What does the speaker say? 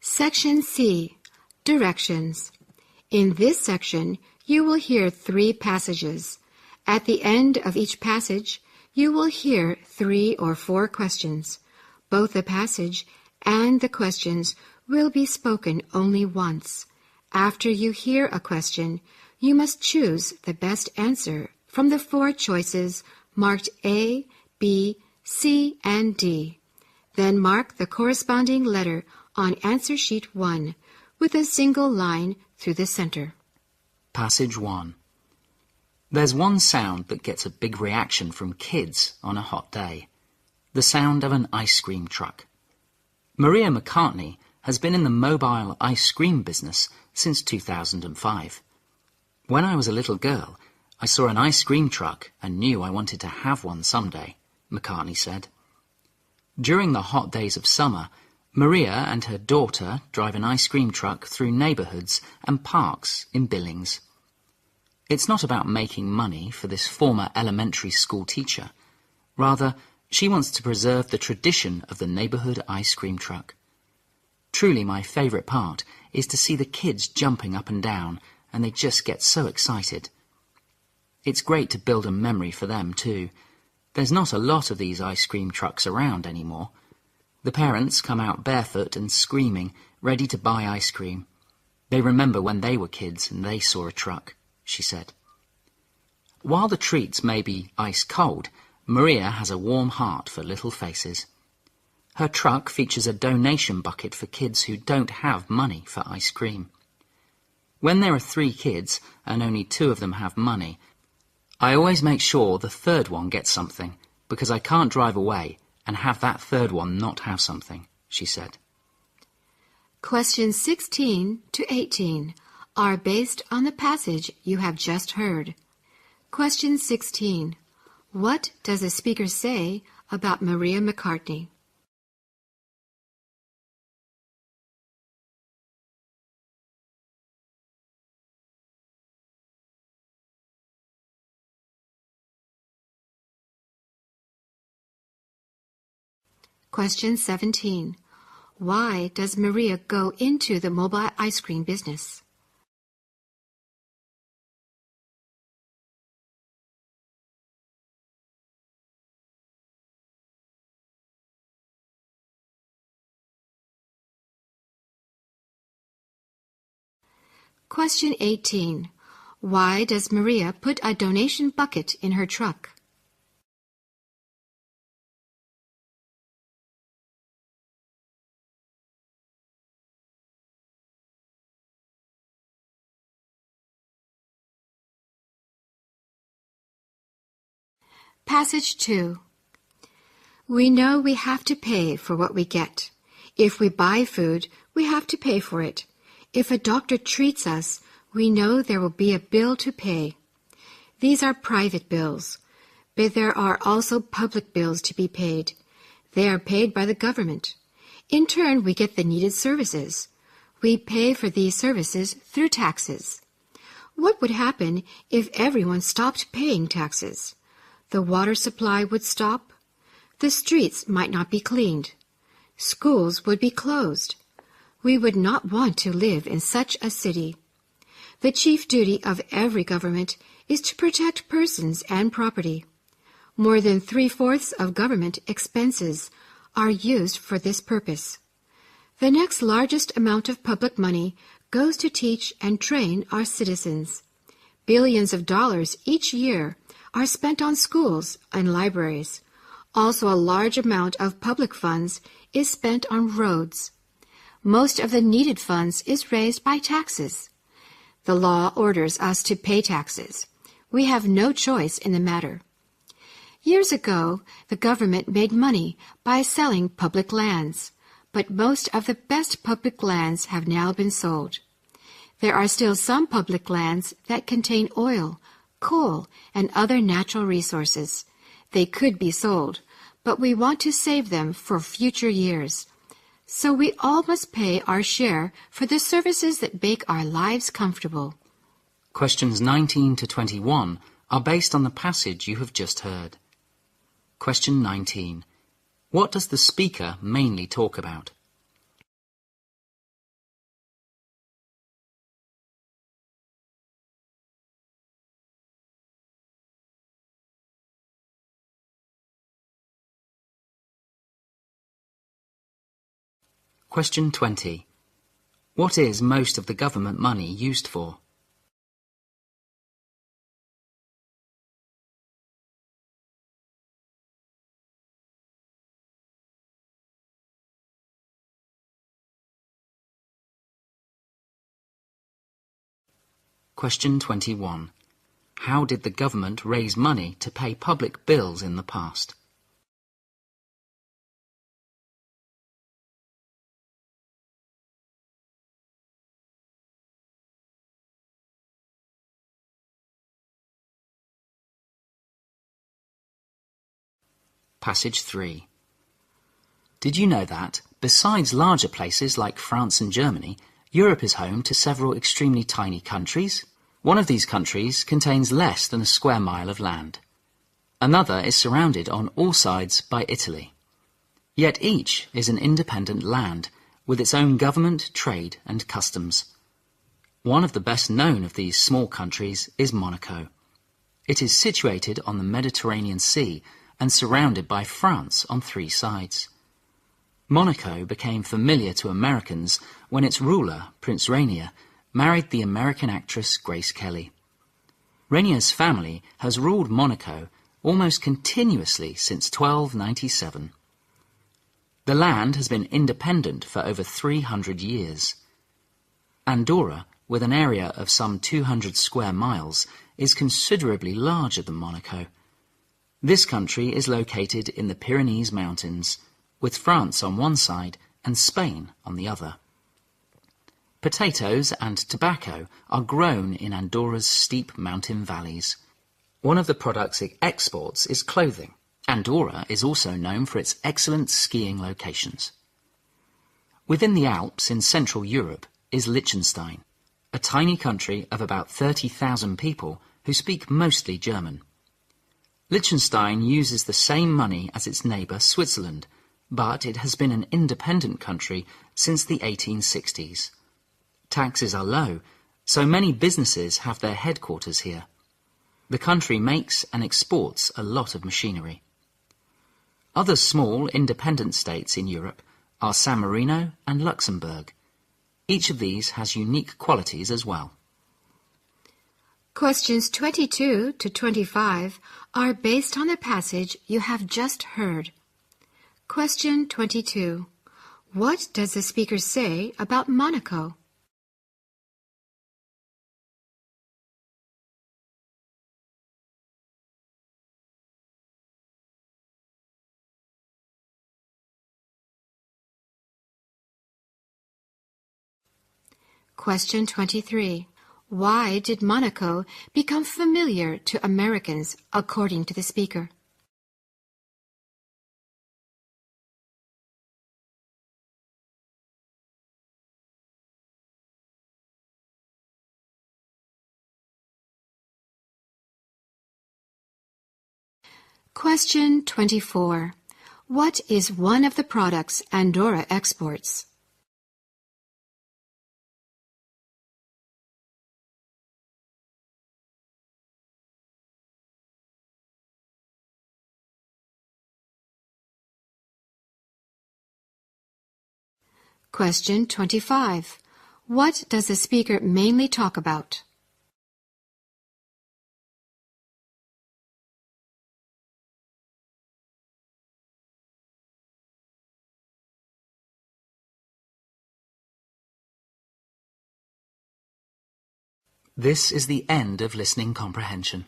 Section C, Directions. In this section, you will hear 3 passages. At the end of each passage, you will hear 3 or 4 questions. Both the passage and the questions will be spoken only once. After you hear a question, you must choose the best answer from the 4 choices marked A, B, C, and D. Then mark the corresponding letter on answer sheet 1 with a single line through the center. Passage 1. There's one sound that gets a big reaction from kids on a hot day. The sound of an ice cream truck. Maria McCartney has been in the mobile ice cream business since 2005. When I was a little girl, I saw an ice cream truck and knew I wanted to have one someday, McCartney said. During the hot days of summer, Maria and her daughter drive an ice cream truck through neighbourhoods and parks in Billings. It's not about making money for this former elementary school teacher. Rather, she wants to preserve the tradition of the neighbourhood ice cream truck. Truly, my favourite part is to see the kids jumping up and down, and they just get so excited. It's great to build a memory for them, too. There's not a lot of these ice cream trucks around anymore. The parents come out barefoot and screaming, ready to buy ice cream. They remember when they were kids and they saw a truck, she said. While the treats may be ice cold, Maria has a warm heart for little faces. Her truck features a donation bucket for kids who don't have money for ice cream. When there are 3 kids and only 2 of them have money, I always make sure the 3rd one gets something, because I can't drive away and have that 3rd one not have something, she said. Questions 16 to 18 are based on the passage you have just heard. Question 16. What does the speaker say about Maria McCartney? Question 17. Why does Maria go into the mobile ice cream business? Question 18. Why does Maria put a donation bucket in her truck? Passage 2. We know we have to pay for what we get. If we buy food, we have to pay for it. If a doctor treats us, we know there will be a bill to pay. These are private bills, but there are also public bills to be paid. They are paid by the government. In turn, we get the needed services. We pay for these services through taxes. What would happen if everyone stopped paying taxes? The water supply would stop. The streets might not be cleaned. Schools would be closed. We would not want to live in such a city. The chief duty of every government is to protect persons and property. More than 3/4 of government expenses are used for this purpose. The next largest amount of public money goes to teach and train our citizens. Billions of dollars each year are spent on schools and libraries. Also, a large amount of public funds is spent on roads. Most of the needed funds is raised by taxes. The law orders us to pay taxes. We have no choice in the matter. Years ago, the government made money by selling public lands, but most of the best public lands have now been sold. There are still some public lands that contain oil, coal, and other natural resources. They could be sold, but we want to save them for future years. So we all must pay our share for the services that make our lives comfortable. Questions 19 to 21 are based on the passage you have just heard. Question 19. What does the speaker mainly talk about? Question 20. What is most of the government money used for? Question 21. How did the government raise money to pay public bills in the past? Passage 3. Did you know that, besides larger places like France and Germany, Europe is home to several extremely tiny countries? One of these countries contains less than a square mile of land. Another is surrounded on all sides by Italy. Yet each is an independent land, with its own government, trade and customs. One of the best known of these small countries is Monaco. It is situated on the Mediterranean Sea and surrounded by France on 3 sides. Monaco became familiar to Americans when its ruler, Prince Rainier, married the American actress Grace Kelly. Rainier's family has ruled Monaco almost continuously since 1297. The land has been independent for over 300 years. Andorra, with an area of some 200 square miles, is considerably larger than Monaco. This country is located in the Pyrenees Mountains, with France on one side and Spain on the other. Potatoes and tobacco are grown in Andorra's steep mountain valleys. One of the products it exports is clothing. Andorra is also known for its excellent skiing locations. Within the Alps in Central Europe is Liechtenstein, a tiny country of about 30,000 people who speak mostly German. Liechtenstein uses the same money as its neighbour Switzerland, but it has been an independent country since the 1860s. Taxes are low, so many businesses have their headquarters here. The country makes and exports a lot of machinery. Other small independent states in Europe are San Marino and Luxembourg. Each of these has unique qualities as well. Questions 22 to 25 are based on the passage you have just heard. Question 22. What does the speaker say about Monaco? Question 23. Why did Monaco become familiar to Americans, according to the speaker? Question 24. What is one of the products Andorra exports? Question 25. What does the speaker mainly talk about? This is the end of listening comprehension.